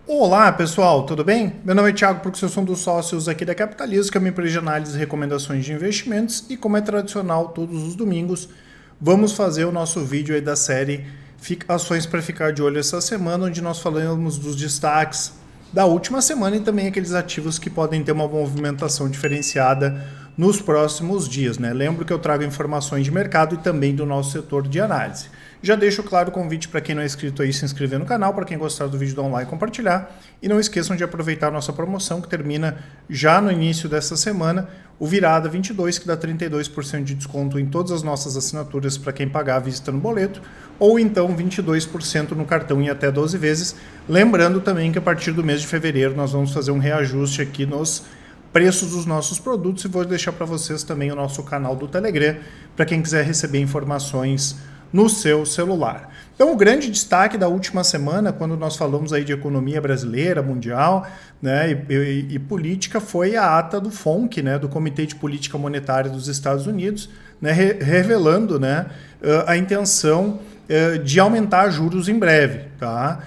Olá pessoal, tudo bem? Meu nome é Thiago, porque eu sou um dos sócios aqui da Capitalismo, que é uma empresa de análise e recomendações de investimentos, e como é tradicional todos os domingos, vamos fazer o nosso vídeo aí da série Ações para ficar de olho essa semana, onde nós falamos dos destaques da última semana e também aqueles ativos que podem ter uma movimentação diferenciada nos próximos dias, né? Lembro que eu trago informações de mercado e também do nosso setor de análise. Já deixo claro o convite para quem não é inscrito aí se inscrever no canal, para quem gostar do vídeo dar um like e compartilhar. E não esqueçam de aproveitar a nossa promoção que termina já no início dessa semana, o Virada 22, que dá 32% de desconto em todas as nossas assinaturas para quem pagar à vista no boleto, ou então 22% no cartão em até 12 vezes. Lembrando também que a partir do mês de fevereiro nós vamos fazer um reajuste aqui nos preços dos nossos produtos e vou deixar para vocês também o nosso canal do Telegram, para quem quiser receber informações no seu celular. Então, o grande destaque da última semana, quando nós falamos aí de economia brasileira, mundial, né, e política, foi a ata do FONC, né, do Comitê de Política Monetária dos Estados Unidos, né, revelando, né, a intenção de aumentar juros em breve. Tá?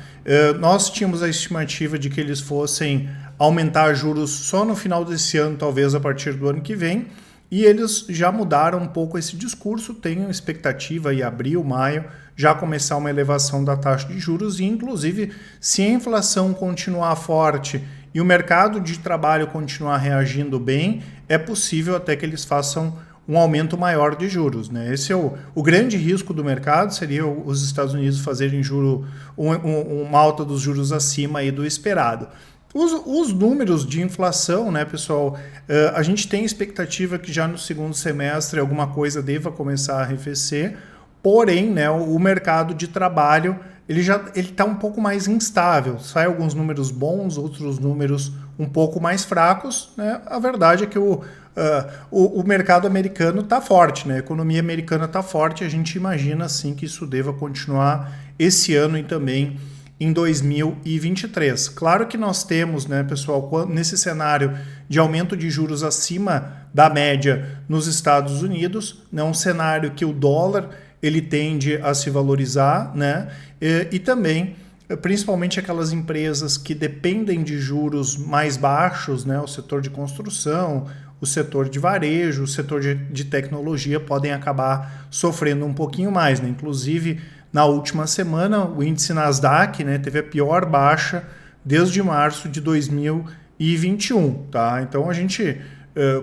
Nós tínhamos a estimativa de que eles fossem aumentar juros só no final desse ano, talvez a partir do ano que vem, e eles já mudaram um pouco esse discurso, tem expectativa em abril, maio, já começar uma elevação da taxa de juros e, inclusive, se a inflação continuar forte e o mercado de trabalho continuar reagindo bem, é possível até que eles façam um aumento maior de juros. Né? Esse é o grande risco do mercado, seria os Estados Unidos fazerem uma alta dos juros acima aí do esperado. Os números de inflação, né, pessoal, a gente tem expectativa que já no segundo semestre alguma coisa deva começar a arrefecer, porém, né, o mercado de trabalho ele está um pouco mais instável. Sai alguns números bons, outros números um pouco mais fracos. Né? A verdade é que o mercado americano está forte, né? A economia americana está forte, a gente imagina assim que isso deva continuar esse ano e também em 2023. Claro que nós temos, né, pessoal, nesse cenário de aumento de juros acima da média nos Estados Unidos, né, um cenário que o dólar ele tende a se valorizar, né, e também, principalmente aquelas empresas que dependem de juros mais baixos, né, o setor de construção, o setor de varejo, o setor de tecnologia podem acabar sofrendo um pouquinho mais, né, inclusive na última semana, o índice Nasdaq, né, teve a pior baixa desde março de 2021. Tá? Então a gente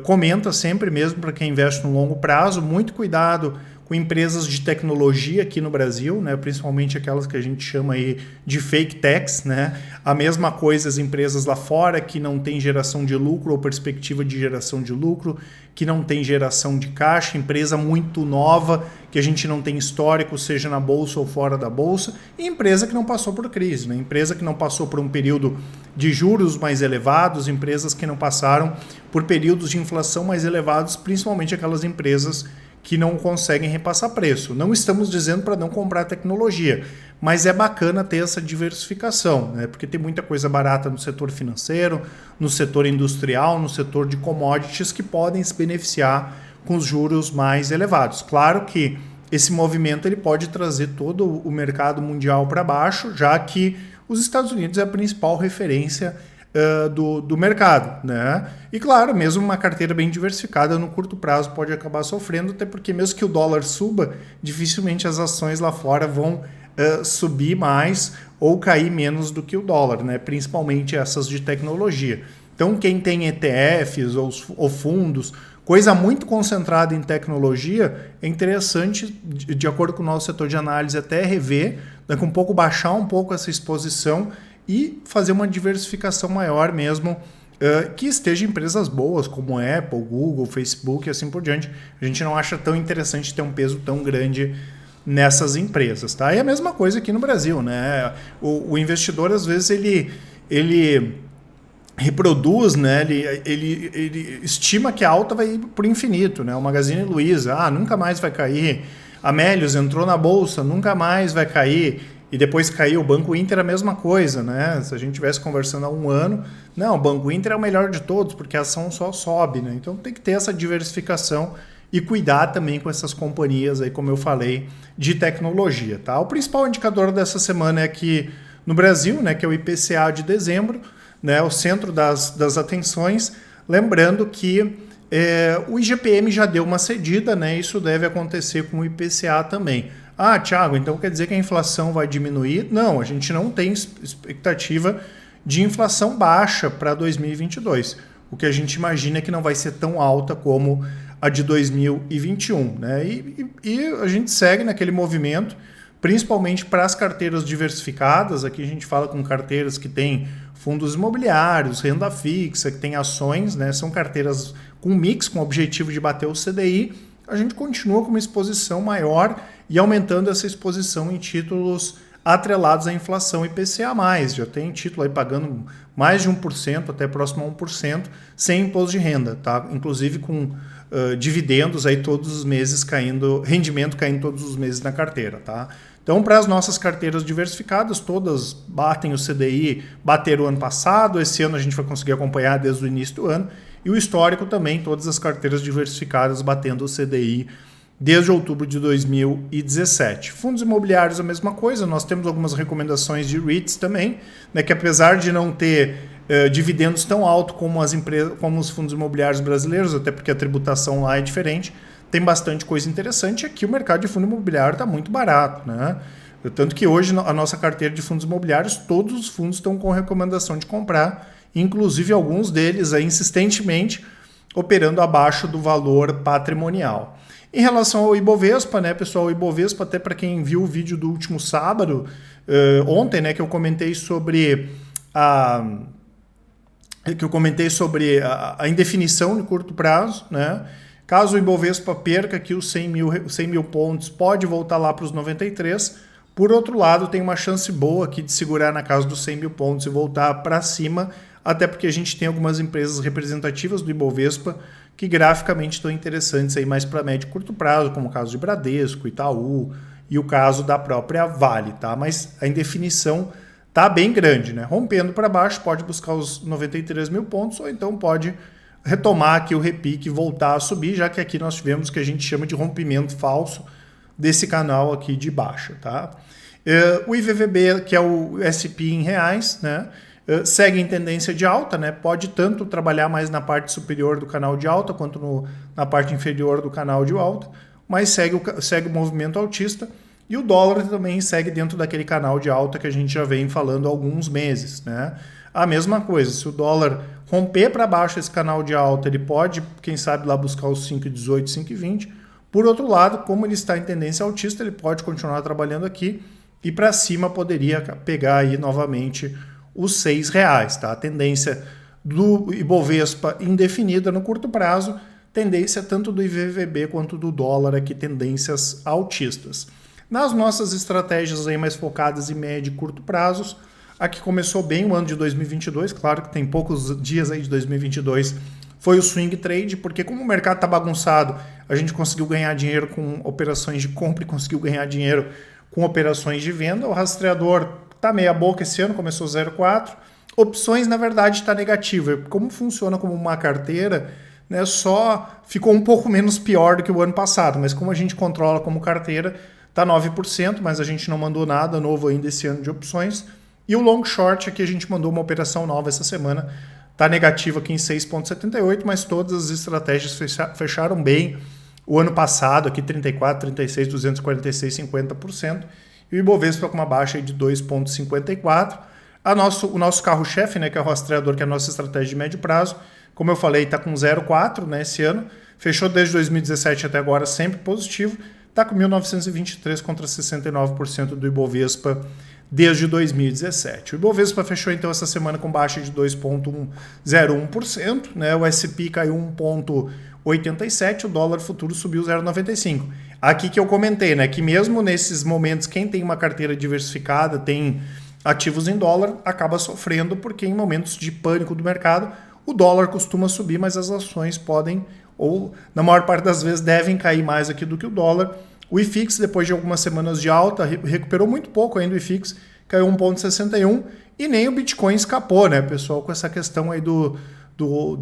comenta sempre mesmo para quem investe no longo prazo, muito cuidado com empresas de tecnologia aqui no Brasil, né, principalmente aquelas que a gente chama aí de fake techs. Né? A mesma coisa as empresas lá fora que não tem geração de lucro ou perspectiva de geração de lucro, que não tem geração de caixa, empresa muito nova, que a gente não tem histórico, seja na bolsa ou fora da bolsa, e empresa que não passou por crise, né? Empresa que não passou por um período de juros mais elevados, empresas que não passaram por períodos de inflação mais elevados, principalmente aquelas empresas que não conseguem repassar preço. Não estamos dizendo para não comprar tecnologia, mas é bacana ter essa diversificação, né? Porque tem muita coisa barata no setor financeiro, no setor industrial, no setor de commodities que podem se beneficiar com os juros mais elevados. Claro que esse movimento ele pode trazer todo o mercado mundial para baixo, já que os Estados Unidos é a principal referência do mercado, né? E claro, mesmo uma carteira bem diversificada no curto prazo pode acabar sofrendo, até porque mesmo que o dólar suba, dificilmente as ações lá fora vão subir mais ou cair menos do que o dólar, né? Principalmente essas de tecnologia. Então quem tem ETFs ou fundos, coisa muito concentrada em tecnologia, é interessante, de acordo com o nosso setor de análise, até rever, daqui um pouco baixar um pouco essa exposição e fazer uma diversificação maior mesmo, que esteja em empresas boas como Apple, Google, Facebook e assim por diante. A gente não acha tão interessante ter um peso tão grande nessas empresas. Tá? E a mesma coisa aqui no Brasil. Né? O investidor, às vezes, ele reproduz, né? ele estima que a alta vai ir para o infinito. Né? O Magazine Luiza, nunca mais vai cair. A Melius entrou na bolsa, nunca mais vai cair. E depois caiu. O Banco Inter a mesma coisa, né? Se a gente estivesse conversando há um ano, não, o Banco Inter é o melhor de todos, porque a ação só sobe, né? Então tem que ter essa diversificação e cuidar também com essas companhias aí, como eu falei, de tecnologia, tá? O principal indicador dessa semana é que no Brasil, né, que é o IPCA de dezembro, né, o centro das atenções. Lembrando que o IGPM já deu uma cedida, né, isso deve acontecer com o IPCA também. Ah, Thiago, então quer dizer que a inflação vai diminuir? Não, a gente não tem expectativa de inflação baixa para 2022. O que a gente imagina é que não vai ser tão alta como a de 2021. Né? E a gente segue naquele movimento, principalmente para as carteiras diversificadas. Aqui a gente fala com carteiras que têm fundos imobiliários, renda fixa, que tem ações, né? São carteiras com mix, com o objetivo de bater o CDI. A gente continua com uma exposição maior e aumentando essa exposição em títulos atrelados à inflação IPCA+. Já tem título aí pagando mais de 1%, até próximo a 1%, sem imposto de renda, tá? Inclusive com dividendos aí todos os meses caindo, rendimento caindo todos os meses na carteira, tá? Então, para as nossas carteiras diversificadas, todas batem o CDI, bateram o ano passado, esse ano a gente vai conseguir acompanhar desde o início do ano, e o histórico também, todas as carteiras diversificadas batendo o CDI desde outubro de 2017. Fundos imobiliários a mesma coisa, nós temos algumas recomendações de REITs também, né, que apesar de não ter dividendos tão altos como as empresas, como os fundos imobiliários brasileiros, até porque a tributação lá é diferente, tem bastante coisa interessante. Aqui o mercado de fundo imobiliário está muito barato, né? Tanto que hoje a nossa carteira de fundos imobiliários, todos os fundos estão com recomendação de comprar, inclusive alguns deles aí, insistentemente operando abaixo do valor patrimonial. Em relação ao Ibovespa, né, pessoal, o Ibovespa, até para quem viu o vídeo do último sábado, ontem, né, que eu comentei sobre a indefinição de curto prazo, né? Caso o Ibovespa perca aqui os 100 mil pontos, pode voltar lá para os 93. Por outro lado, tem uma chance boa aqui de segurar na casa dos 100 mil pontos e voltar para cima, até porque a gente tem algumas empresas representativas do Ibovespa que graficamente estão interessantes aí mais para médio e curto prazo, como o caso de Bradesco, Itaú e o caso da própria Vale, tá? Mas a indefinição tá bem grande, né? Rompendo para baixo, pode buscar os 93 mil pontos ou então pode retomar aqui o repique e voltar a subir, já que aqui nós tivemos o que a gente chama de rompimento falso desse canal aqui de baixa, tá? O IVVB, que é o SP em reais, né? Segue em tendência de alta, né? Pode tanto trabalhar mais na parte superior do canal de alta quanto na parte inferior do canal de alta, mas segue o movimento altista. E o dólar também segue dentro daquele canal de alta que a gente já vem falando há alguns meses, né? A mesma coisa, se o dólar romper para baixo esse canal de alta, ele pode, quem sabe, lá buscar os 5,18, 5,20. Por outro lado, como ele está em tendência altista, ele pode continuar trabalhando aqui e para cima poderia pegar aí novamente os R$6, tá? A tendência do Ibovespa indefinida no curto prazo, tendência tanto do IVVB quanto do dólar aqui, tendências altistas. Nas nossas estratégias aí mais focadas em médio e curto prazos, aqui começou bem o ano de 2022, claro que tem poucos dias aí de 2022, foi o swing trade, porque como o mercado está bagunçado, a gente conseguiu ganhar dinheiro com operações de compra e conseguiu ganhar dinheiro com operações de venda. O rastreador está meia boca esse ano, começou 0,4. Opções, na verdade, está negativo. Como funciona como uma carteira, né, só ficou um pouco menos pior do que o ano passado, mas como a gente controla como carteira, está 9%, mas a gente não mandou nada novo ainda esse ano de opções. E o long short, aqui a gente mandou uma operação nova essa semana, está negativo aqui em 6,78, mas todas as estratégias fecharam bem. O ano passado, aqui 34, 36, 246, 50%. E o Ibovespa com uma baixa de 2,54. O nosso carro-chefe, né, que é o rastreador, que é a nossa estratégia de médio prazo, como eu falei, está com 0,4, né, esse ano. Fechou desde 2017 até agora sempre positivo. Está com 1.923 contra 69% do Ibovespa desde 2017. O Ibovespa fechou então essa semana com baixa de 2,01%, né? O S&P caiu 1,87%, o dólar futuro subiu 0,95%. Aqui que eu comentei, né, que mesmo nesses momentos quem tem uma carteira diversificada, tem ativos em dólar, acaba sofrendo porque em momentos de pânico do mercado, o dólar costuma subir, mas as ações podem, ou na maior parte das vezes devem cair mais aqui do que o dólar. O IFIX, depois de algumas semanas de alta, recuperou muito pouco ainda o IFIX, caiu 1,61%, e nem o Bitcoin escapou, né, pessoal, com essa questão aí do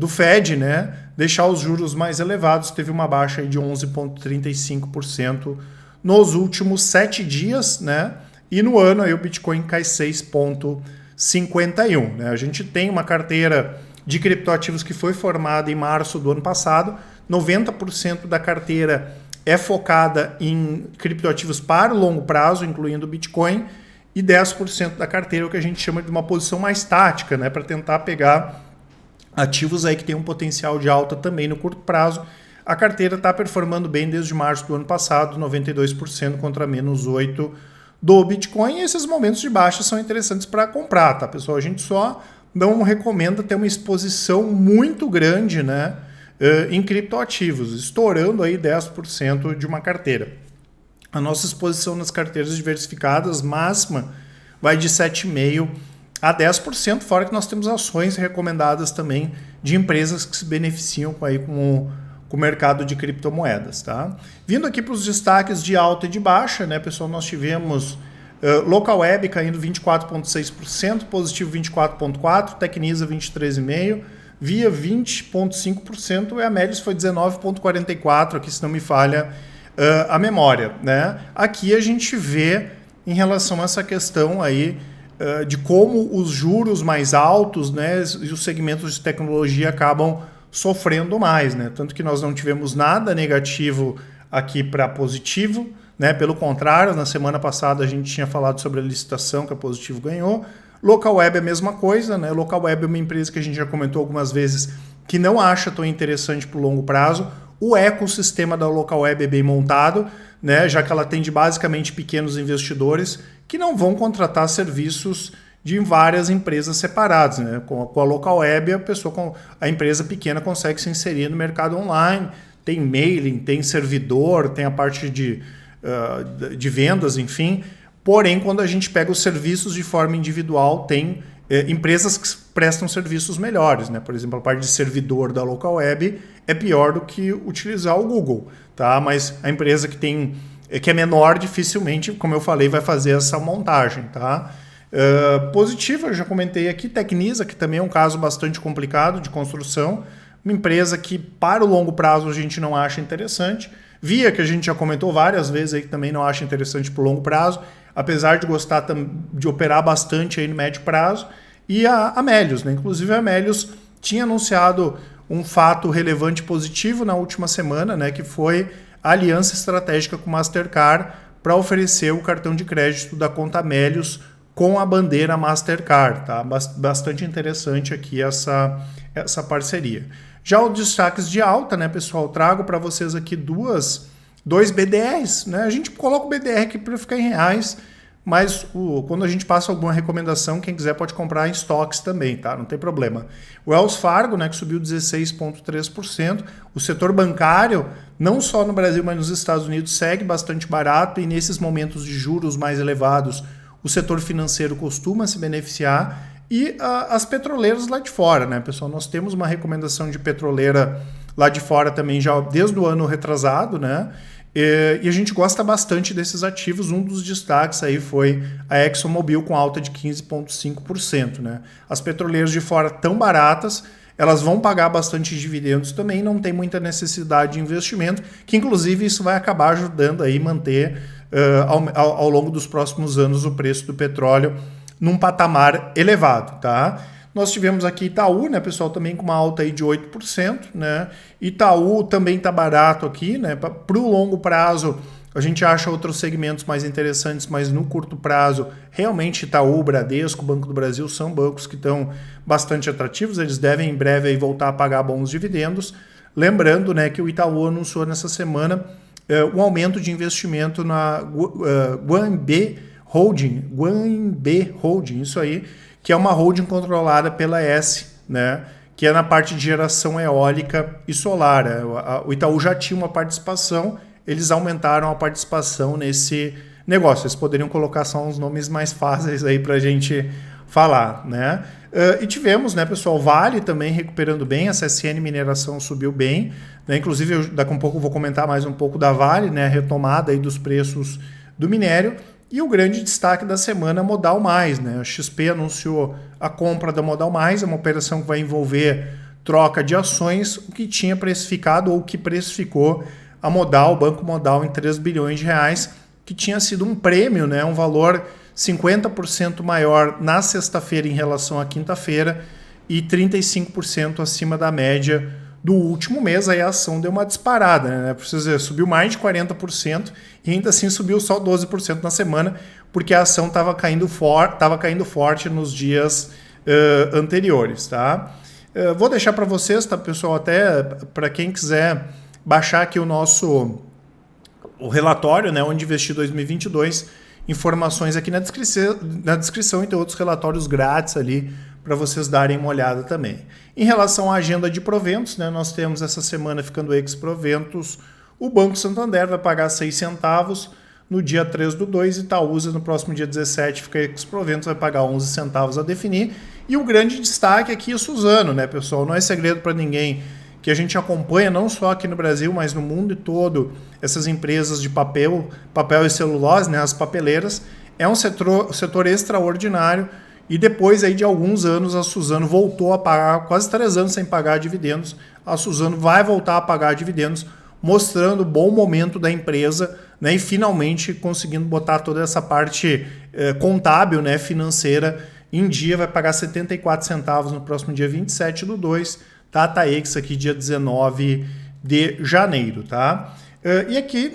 Fed, né, deixar os juros mais elevados, teve uma baixa aí de 11,35% nos últimos 7 dias, né, e no ano aí o Bitcoin cai 6,51. Né? A gente tem uma carteira de criptoativos que foi formada em março do ano passado, 90% da carteira é focada em criptoativos para o longo prazo, incluindo o Bitcoin, e 10% da carteira é o que a gente chama de uma posição mais tática, né, para tentar pegar ativos aí que tem um potencial de alta também no curto prazo. A carteira está performando bem desde março do ano passado, 92% contra menos 8% do Bitcoin, e esses momentos de baixa são interessantes para comprar, tá, pessoal? A gente só não recomenda ter uma exposição muito grande, né, em criptoativos, estourando aí 10% de uma carteira. A nossa exposição nas carteiras diversificadas máxima vai de 7,5% a 10%, fora que nós temos ações recomendadas também de empresas que se beneficiam aí com o mercado de criptomoedas. Tá? Vindo aqui para os destaques de alta e de baixa, né, pessoal, nós tivemos Local Web caindo 24,6%, Positivo 24,4%, Tecnisa 23,5%, Via 20,5% e a Melius foi 19,44%, aqui se não me falha a memória. Né? Aqui a gente vê em relação a essa questão aí de como os juros mais altos, né, e os segmentos de tecnologia acabam sofrendo mais. Né? Tanto que nós não tivemos nada negativo aqui para Positivo, né? Pelo contrário, na semana passada a gente tinha falado sobre a licitação que a Positivo ganhou. Local Web é a mesma coisa, né? Local Web é uma empresa que a gente já comentou algumas vezes que não acha tão interessante para o longo prazo. O ecossistema da Local Web é bem montado, né? Já que ela atende basicamente pequenos investidores que não vão contratar serviços de várias empresas separadas. Né? Com a Local Web, a empresa pequena consegue se inserir no mercado online, tem mailing, tem servidor, tem a parte de vendas, enfim. Porém, quando a gente pega os serviços de forma individual, tem empresas que prestam serviços melhores. Né? Por exemplo, a parte de servidor da Local Web é pior do que utilizar o Google. Tá? Mas a empresa que é menor, dificilmente, como eu falei, vai fazer essa montagem. Tá? Positiva, eu já comentei aqui, Tecnisa, que também é um caso bastante complicado de construção. Uma empresa que, para o longo prazo, a gente não acha interessante. Via, que a gente já comentou várias vezes, aí, que também não acha interessante para o longo prazo, apesar de gostar de operar bastante aí no médio prazo, e a Melius, né? Inclusive a Melius tinha anunciado um fato relevante positivo na última semana, né? Que foi a aliança estratégica com o Mastercard para oferecer o cartão de crédito da conta Melius com a bandeira Mastercard. Tá? Bastante interessante aqui essa parceria. Já os destaques de alta, né, pessoal? Trago para vocês aqui dois BDRs. Né? A gente coloca o BDR aqui para ficar em reais, mas quando a gente passa alguma recomendação, quem quiser pode comprar em estoques também, tá? Não tem problema. O Wells Fargo, né, que subiu 16,3%. O setor bancário, não só no Brasil, mas nos Estados Unidos, segue bastante barato, e nesses momentos de juros mais elevados, o setor financeiro costuma se beneficiar. E as petroleiras lá de fora, né, pessoal? Nós temos uma recomendação de petroleira lá de fora também já desde o ano retrasado, né? E a gente gosta bastante desses ativos. Um dos destaques aí foi a ExxonMobil com alta de 15,5%, né? As petroleiras de fora tão baratas, elas vão pagar bastante dividendos também, não tem muita necessidade de investimento, que inclusive isso vai acabar ajudando aí manter ao longo dos próximos anos o preço do petróleo num patamar elevado, tá? Nós tivemos aqui Itaú, né, pessoal, também com uma alta aí de 8%, né? Itaú também está barato aqui, né? Para o longo prazo, a gente acha outros segmentos mais interessantes, mas no curto prazo, realmente Itaú, Bradesco, Banco do Brasil são bancos que estão bastante atrativos, eles devem em breve aí voltar a pagar bons dividendos. Lembrando, né, que o Itaú anunciou nessa semana um aumento de investimento na Guanbe Holding, isso aí, que é uma holding controlada pela ESSE, né, que é na parte de geração eólica e solar. O Itaú já tinha uma participação, eles aumentaram a participação nesse negócio. Eles poderiam colocar só uns nomes mais fáceis aí para a gente falar, né? E tivemos, né, pessoal, Vale também recuperando bem, a CSN Mineração subiu bem, né? Inclusive, daqui a um pouco eu vou comentar mais um pouco da Vale, né, a retomada aí dos preços do minério. E o grande destaque da semana é Modal Mais, né? A XP anunciou a compra da Modal Mais, é uma operação que vai envolver troca de ações, o que tinha precificado ou que precificou a Modal, o Banco Modal, em 3 bilhões de reais, que tinha sido um prêmio, né? Um valor 50% maior na sexta-feira em relação à quinta-feira e 35% acima da média do último mês. Aí a ação deu uma disparada, né? Preciso dizer, subiu mais de 40% e ainda assim subiu só 12% na semana, porque a ação estava caindo forte nos dias anteriores, tá? Vou deixar para vocês, tá, pessoal, até para quem quiser baixar aqui o relatório, né, onde investir 2022, informações aqui na descrição e tem outros relatórios grátis ali para vocês darem uma olhada também. Em relação à agenda de proventos, né, nós temos essa semana ficando ex-proventos, o Banco Santander vai pagar 6 centavos no dia 3/2, Itaúsa no próximo dia 17 fica ex-proventos, vai pagar 11 centavos a definir. E o grande destaque aqui é Suzano, né, pessoal? Não é segredo para ninguém que a gente acompanha não só aqui no Brasil, mas no mundo todo, essas empresas de papel e celulose, né, as papeleiras. É um setor extraordinário e depois aí de alguns anos a Suzano voltou a pagar, quase 3 anos sem pagar dividendos, a Suzano vai voltar a pagar dividendos, mostrando o bom momento da empresa, né, e finalmente conseguindo botar toda essa parte contábil, né, financeira em dia. Vai pagar 74 centavos no próximo dia 27/2, TATAEX aqui dia 19 de janeiro, tá? E aqui,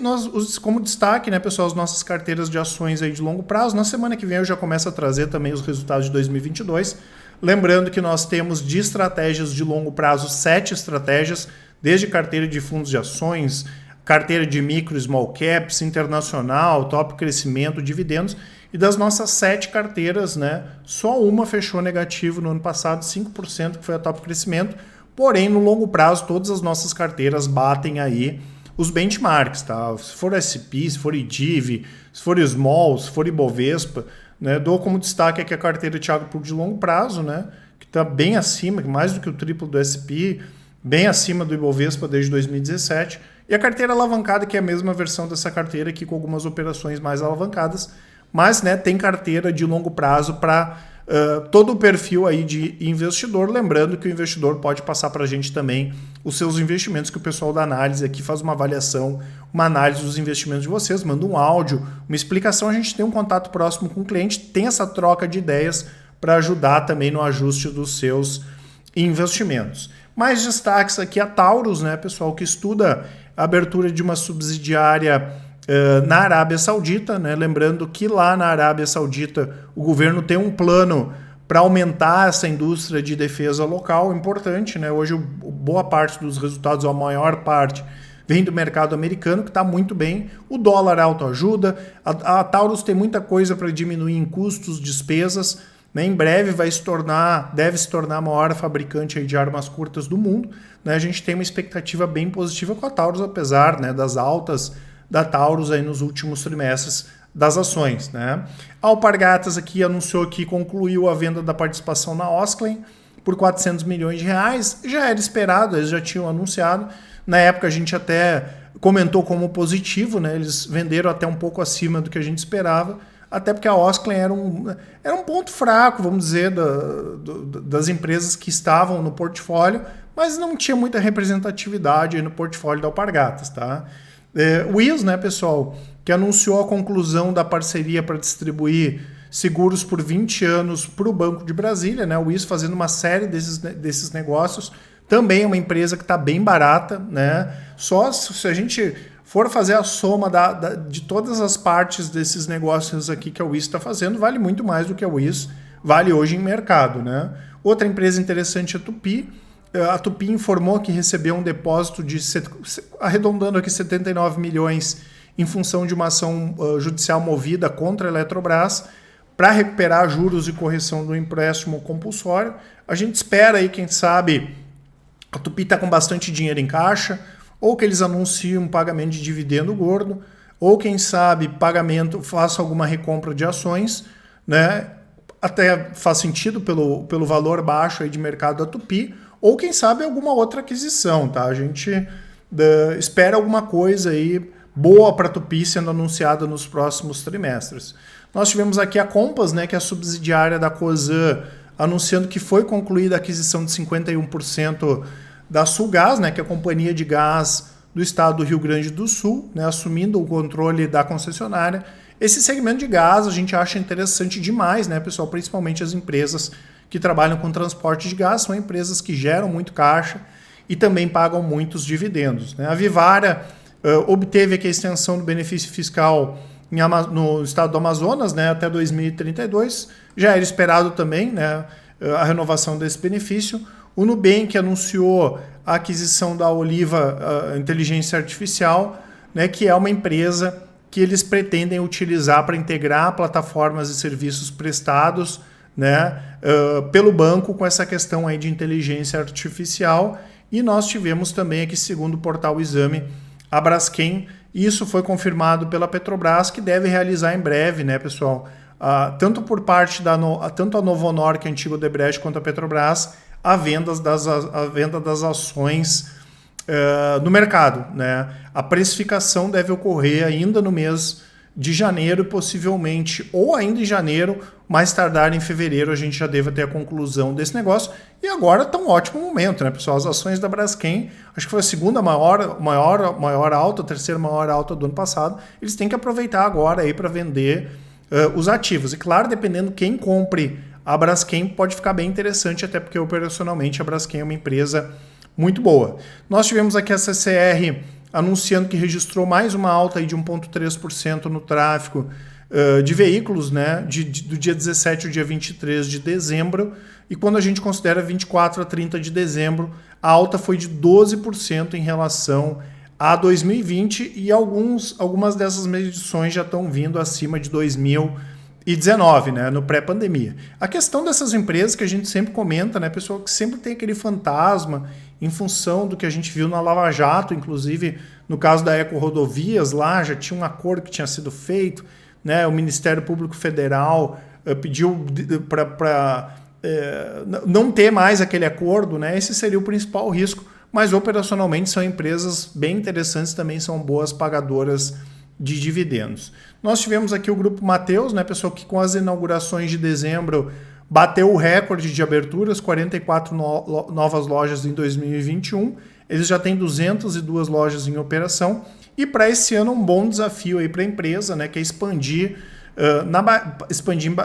como destaque, né, pessoal, as nossas carteiras de ações aí de longo prazo. Na semana que vem eu já começo a trazer também os resultados de 2022. Lembrando que nós temos de estratégias de longo prazo 7 estratégias, desde carteira de fundos de ações, carteira de micro, small caps, internacional, top crescimento, dividendos. E das nossas 7 carteiras, né, só uma fechou negativo no ano passado, 5%, que foi a top crescimento. Porém, no longo prazo, todas as nossas carteiras batem aí os benchmarks, tá? Se for SP, se for IDIV, se for Small, se for Ibovespa, né? Dou como destaque aqui a carteira Thiago Pucci de longo prazo, né? Que está bem acima, mais do que o triplo do SP, bem acima do Ibovespa desde 2017. E a carteira alavancada, que é a mesma versão dessa carteira aqui, com algumas operações mais alavancadas, mas, né, tem carteira de longo prazo para todo o perfil aí de investidor. Lembrando que o investidor pode passar para a gente também os seus investimentos, que o pessoal da análise aqui faz uma avaliação, uma análise dos investimentos de vocês, manda um áudio, uma explicação, a gente tem um contato próximo com o cliente, tem essa troca de ideias para ajudar também no ajuste dos seus investimentos. Mais destaques aqui a Taurus, né, pessoal, que estuda a abertura de uma subsidiária na Arábia Saudita, né? Lembrando que lá na Arábia Saudita o governo tem um plano para aumentar essa indústria de defesa local, importante, né? Hoje boa parte dos resultados, ou a maior parte, vem do mercado americano, que está muito bem. O dólar alto ajuda, a Taurus tem muita coisa para diminuir em custos, despesas, né? Em breve deve se tornar a maior fabricante aí de armas curtas do mundo, né? A gente tem uma expectativa bem positiva com a Taurus, apesar, né, das altas da Taurus aí nos últimos trimestres das ações, né? A Alpargatas aqui anunciou que concluiu a venda da participação na Osklen por 400 milhões de reais. Já era esperado, eles já tinham anunciado. Na época a gente até comentou como positivo, né? Eles venderam até um pouco acima do que a gente esperava, até porque a Osklen era um ponto fraco, vamos dizer, das empresas que estavam no portfólio, mas não tinha muita representatividade aí no portfólio da Alpargatas, tá? O WIS, né, pessoal, que anunciou a conclusão da parceria para distribuir seguros por 20 anos para o Banco de Brasília, né? O WIS fazendo uma série desses negócios. Também é uma empresa que está bem barata, né? Só se a gente for fazer a soma de todas as partes desses negócios aqui que a WIS está fazendo, vale muito mais do que a WIS vale hoje em mercado, né? Outra empresa interessante é a Tupi. A Tupi informou que recebeu um depósito de, arredondando aqui, 79 milhões em função de uma ação judicial movida contra a Eletrobras para recuperar juros e correção do empréstimo compulsório. A gente espera aí, quem sabe, a Tupi está com bastante dinheiro em caixa, ou que eles anunciem um pagamento de dividendo gordo, ou quem sabe faça alguma recompra de ações, né? Até faz sentido pelo valor baixo aí de mercado da Tupi, ou quem sabe alguma outra aquisição, tá? A gente espera alguma coisa aí boa para a Tupi sendo anunciada nos próximos trimestres. Nós tivemos aqui a Compass, né, que é a subsidiária da Cosan, anunciando que foi concluída a aquisição de 51% da Sulgás, né, que é a companhia de gás do estado do Rio Grande do Sul, né, assumindo o controle da concessionária. Esse segmento de gás a gente acha interessante demais, né, pessoal? Principalmente as empresas que trabalham com transporte de gás, são empresas que geram muito caixa e também pagam muitos dividendos, né? A Vivara obteve aqui a extensão do benefício fiscal no estado do Amazonas, né, até 2032. Já era esperado também, né, a renovação desse benefício. O Nubank anunciou a aquisição da Oliva Inteligência Artificial, né, que é uma empresa que eles pretendem utilizar para integrar plataformas e serviços prestados, né, pelo banco com essa questão aí de inteligência artificial. E nós tivemos também aqui, segundo o portal Exame, a Braskem. Isso foi confirmado pela Petrobras, que deve realizar em breve, né, pessoal? Tanto por parte tanto a Novonor, que é a antiga Odebrecht, quanto a Petrobras, a venda das ações no mercado, né? A precificação deve ocorrer ainda no mês de janeiro, possivelmente, ou ainda em janeiro, mais tardar em fevereiro, a gente já deve ter a conclusão desse negócio. E agora está um ótimo momento, né, pessoal? As ações da Braskem, acho que foi a segunda maior alta, a terceira maior alta do ano passado. Eles têm que aproveitar agora aí para vender os ativos. E claro, dependendo quem compre a Braskem, pode ficar bem interessante, até porque operacionalmente a Braskem é uma empresa muito boa. Nós tivemos aqui a CCR anunciando que registrou mais uma alta aí de 1,3% no tráfego de veículos, né, do dia 17 ao dia 23 de dezembro, e quando a gente considera 24 a 30 de dezembro, a alta foi de 12% em relação a 2020, e algumas dessas medições já estão vindo acima de 2019, né, no pré-pandemia. A questão dessas empresas que a gente sempre comenta, né, pessoal, que sempre tem aquele fantasma em função do que a gente viu na Lava Jato, inclusive no caso da Eco Rodovias, lá já tinha um acordo que tinha sido feito, né, o Ministério Público Federal pediu para não ter mais aquele acordo, né, esse seria o principal risco, mas operacionalmente são empresas bem interessantes, também são boas pagadoras de dividendos. Nós tivemos aqui o Grupo Mateus, né, pessoal, que com as inaugurações de dezembro bateu o recorde de aberturas, 44 novas lojas em 2021. Eles já têm 202 lojas em operação. E para esse ano um bom desafio aí para a empresa, né, que é expandir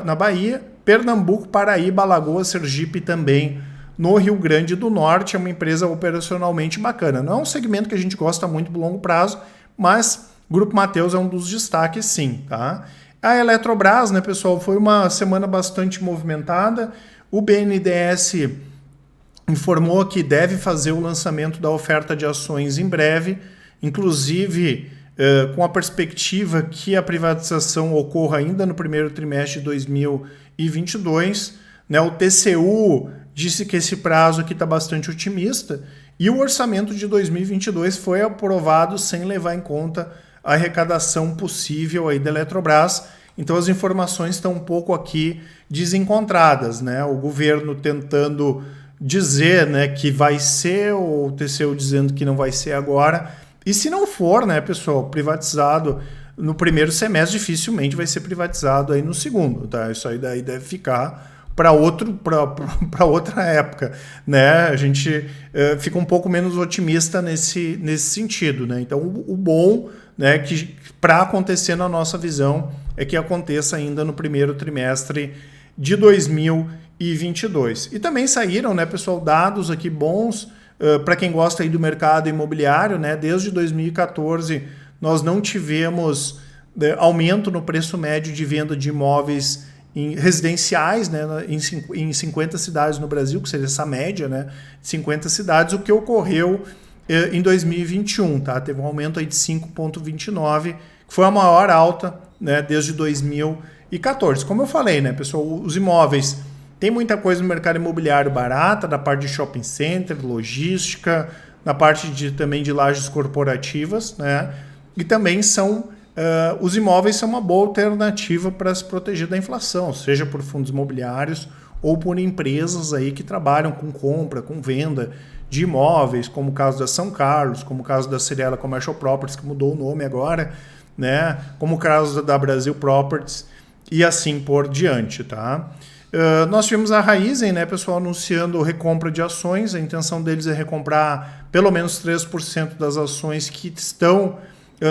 na Bahia, Pernambuco, Paraíba, Alagoas, Sergipe e também no Rio Grande do Norte. É uma empresa operacionalmente bacana. Não é um segmento que a gente gosta muito do longo prazo, mas o Grupo Mateus é um dos destaques, sim, tá? A Eletrobras, né, pessoal, foi uma semana bastante movimentada. O BNDES informou que deve fazer o lançamento da oferta de ações em breve, inclusive com a perspectiva que a privatização ocorra ainda no primeiro trimestre de 2022. Né? O TCU disse que esse prazo aqui está bastante otimista e o orçamento de 2022 foi aprovado sem levar em conta a arrecadação possível aí da Eletrobras. Então as informações estão um pouco aqui desencontradas, né? O governo tentando dizer, né, que vai ser, ou o TCU dizendo que não vai ser agora. E se não for, né, pessoal, privatizado no primeiro semestre, dificilmente vai ser privatizado aí no segundo, tá? Isso aí daí deve ficar para outra época, né? A gente fica um pouco menos otimista nesse sentido, né? Então o bom, né, que para acontecer na nossa visão é que aconteça ainda no primeiro trimestre de 2022. E também saíram, né, pessoal, dados aqui bons para quem gosta aí do mercado imobiliário, né? Desde 2014 nós não tivemos aumento no preço médio de venda de imóveis residenciais, né, em 50 cidades no Brasil, que seria essa média, né, 50 cidades, o que ocorreu em 2021, tá? Teve um aumento aí de 5,29, que foi a maior alta, né, desde 2014. Como eu falei, né, pessoal, os imóveis, tem muita coisa no mercado imobiliário barata, da parte de shopping center, logística, na parte também de lajes corporativas, né, e também os imóveis são uma boa alternativa para se proteger da inflação, seja por fundos imobiliários ou por empresas aí que trabalham com compra, com venda de imóveis, como o caso da São Carlos, como o caso da Cirela Commercial Properties, que mudou o nome agora, né? Como o caso da Brasil Properties e assim por diante, tá? Nós tivemos a Raizen, né, pessoal, anunciando recompra de ações. A intenção deles é recomprar pelo menos 3% das ações que estão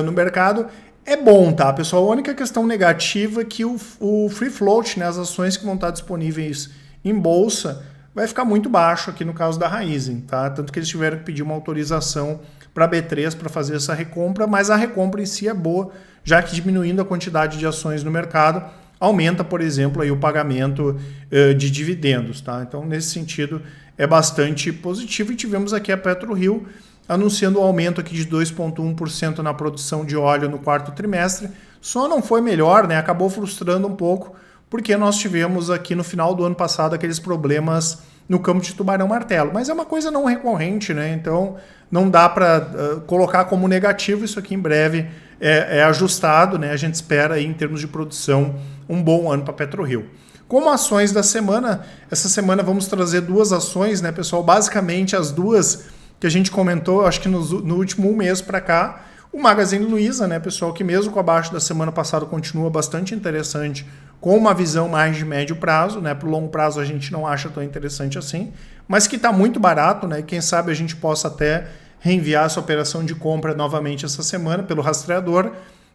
no mercado. É bom, tá, pessoal? A única questão negativa é que o free float, né, as ações que vão estar disponíveis em bolsa, vai ficar muito baixo aqui no caso da Raizen, tá? Tanto que eles tiveram que pedir uma autorização para a B3 para fazer essa recompra, mas a recompra em si é boa, já que diminuindo a quantidade de ações no mercado, aumenta, por exemplo, aí o pagamento de dividendos, tá? Então, nesse sentido, é bastante positivo. E tivemos aqui a PetroRio anunciando um aumento aqui de 2,1% na produção de óleo no quarto trimestre. Só não foi melhor, né? Acabou frustrando um pouco, porque nós tivemos aqui no final do ano passado aqueles problemas no campo de tubarão-martelo. Mas é uma coisa não recorrente, né? Então não dá para colocar como negativo. Isso aqui em breve é ajustado, né? A gente espera aí, em termos de produção, um bom ano para a PetroRio. Como ações da semana, essa semana vamos trazer duas ações, né, pessoal? Basicamente as duas que a gente comentou, acho que no último mês para cá, o Magazine Luiza, né, pessoal, que mesmo com abaixo da semana passada continua bastante interessante, com uma visão mais de médio prazo, né, para o longo prazo a gente não acha tão interessante assim, mas que está muito barato, né, quem sabe a gente possa até reenviar essa operação de compra novamente essa semana pelo rastreador.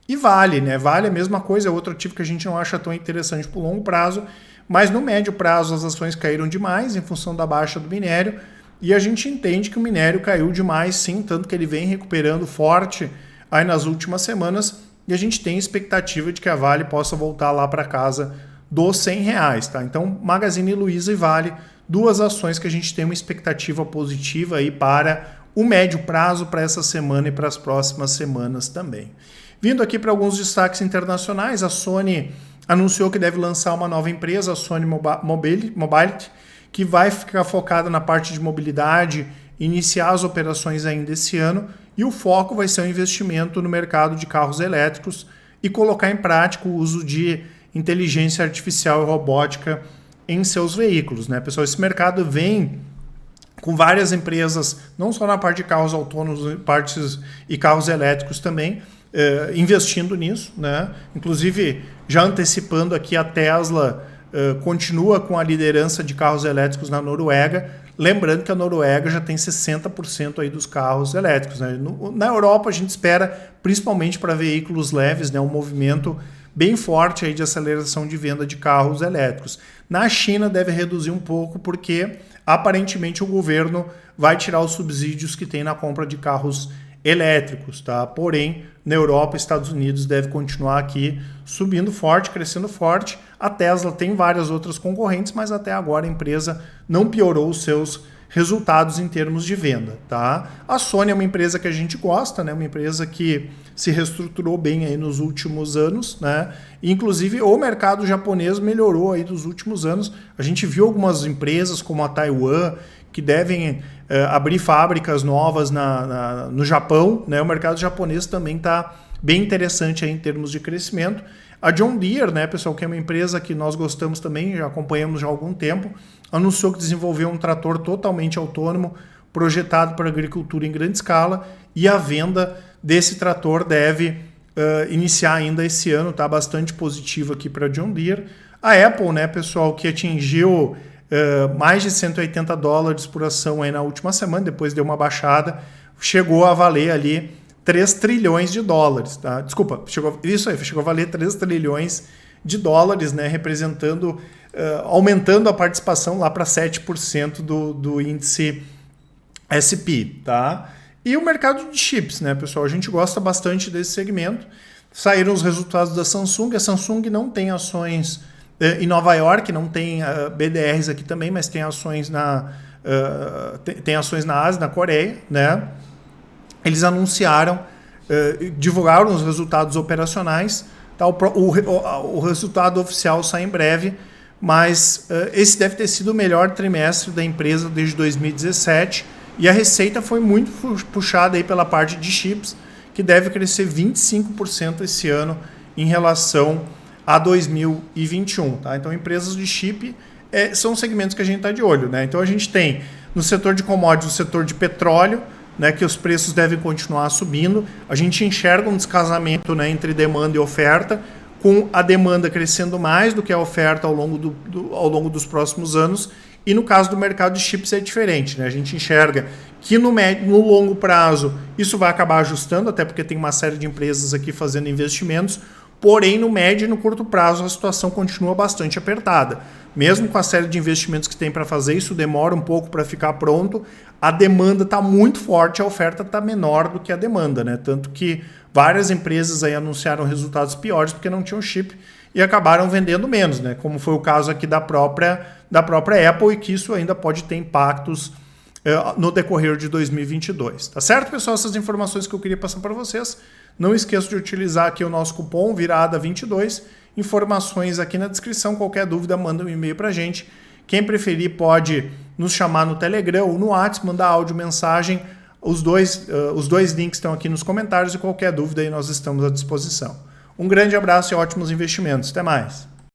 E Vale, né, Vale é a mesma coisa, é outro ativo que a gente não acha tão interessante para o longo prazo, mas no médio prazo as ações caíram demais em função da baixa do minério, e a gente entende que o minério caiu demais, sim, tanto que ele vem recuperando forte aí nas últimas semanas, e a gente tem expectativa de que a Vale possa voltar lá para casa dos R$100, tá? Então, Magazine Luiza e Vale, duas ações que a gente tem uma expectativa positiva aí para o médio prazo, para essa semana e para as próximas semanas também. Vindo aqui para alguns destaques internacionais, a Sony anunciou que deve lançar uma nova empresa, a Sony Mobility, que vai ficar focada na parte de mobilidade, iniciar as operações ainda esse ano, e o foco vai ser o investimento no mercado de carros elétricos e colocar em prática o uso de inteligência artificial e robótica em seus veículos, né, pessoal? Esse mercado vem com várias empresas, não só na parte de carros autônomos, partes e carros elétricos também, investindo nisso, né? Inclusive, já antecipando aqui, a Tesla continua com a liderança de carros elétricos na Noruega, lembrando que a Noruega já tem 60% aí dos carros elétricos, né? Na Europa a gente espera, principalmente para veículos leves, né, um movimento bem forte aí de aceleração de venda de carros elétricos. Na China deve reduzir um pouco, porque aparentemente o governo vai tirar os subsídios que tem na compra de carros elétricos, tá? Porém, na Europa e Estados Unidos deve continuar aqui subindo forte, crescendo forte. A Tesla tem várias outras concorrentes, mas até agora a empresa não piorou os seus resultados em termos de venda, tá? A Sony é uma empresa que a gente gosta, né? Uma empresa que se reestruturou bem aí nos últimos anos, né? Inclusive o mercado japonês melhorou aí dos últimos anos. A gente viu algumas empresas como a Taiwan que devem abrir fábricas novas no Japão, né? O mercado japonês também está bem interessante aí em termos de crescimento. A John Deere, né, pessoal, que é uma empresa que nós gostamos também, já acompanhamos já há algum tempo, anunciou que desenvolveu um trator totalmente autônomo, projetado para agricultura em grande escala, e a venda desse trator deve iniciar ainda esse ano, tá? Bastante positivo aqui para a John Deere. A Apple, né, pessoal, que atingiu mais de $180 por ação aí na última semana, depois deu uma baixada, chegou a valer ali 3 trilhões de dólares, tá? Desculpa, chegou a valer 3 trilhões de dólares, né? Representando, aumentando a participação lá para 7% do índice S&P, tá? E o mercado de chips, né, pessoal? A gente gosta bastante desse segmento. Saíram os resultados da Samsung. A Samsung não tem ações em Nova York, não tem BDRs aqui também, mas tem ações tem ações na Ásia, na Coreia, né? Eles anunciaram, divulgaram os resultados operacionais, tá? O resultado oficial sai em breve, mas esse deve ter sido o melhor trimestre da empresa desde 2017, e a receita foi muito puxada aí pela parte de chips, que deve crescer 25% esse ano em relação a 2021. Tá? Então, empresas de chip são segmentos que a gente está de olho, né? Então, a gente tem no setor de commodities, o setor de petróleo, né, que os preços devem continuar subindo. A gente enxerga um descasamento, né, entre demanda e oferta, com a demanda crescendo mais do que a oferta ao longo dos próximos anos, E no caso do mercado de chips é diferente, né? A gente enxerga que no longo prazo isso vai acabar ajustando, até porque tem uma série de empresas aqui fazendo investimentos, porém no médio e no curto prazo a situação continua bastante apertada. Mesmo com a série de investimentos que tem para fazer, isso demora um pouco para ficar pronto, a demanda está muito forte, a oferta está menor do que a demanda, né? Tanto que várias empresas aí anunciaram resultados piores porque não tinham chip e acabaram vendendo menos, né? Como foi o caso aqui da própria Apple, e que isso ainda pode ter impactos no decorrer de 2022. Tá certo, pessoal? Essas informações que eu queria passar para vocês. Não esqueça de utilizar aqui o nosso cupom VIRADA22. Informações aqui na descrição. Qualquer dúvida, manda um e-mail para a gente. Quem preferir pode nos chamar no Telegram ou no WhatsApp, mandar áudio, mensagem. Os dois links estão aqui nos comentários e qualquer dúvida aí nós estamos à disposição. Um grande abraço e ótimos investimentos. Até mais!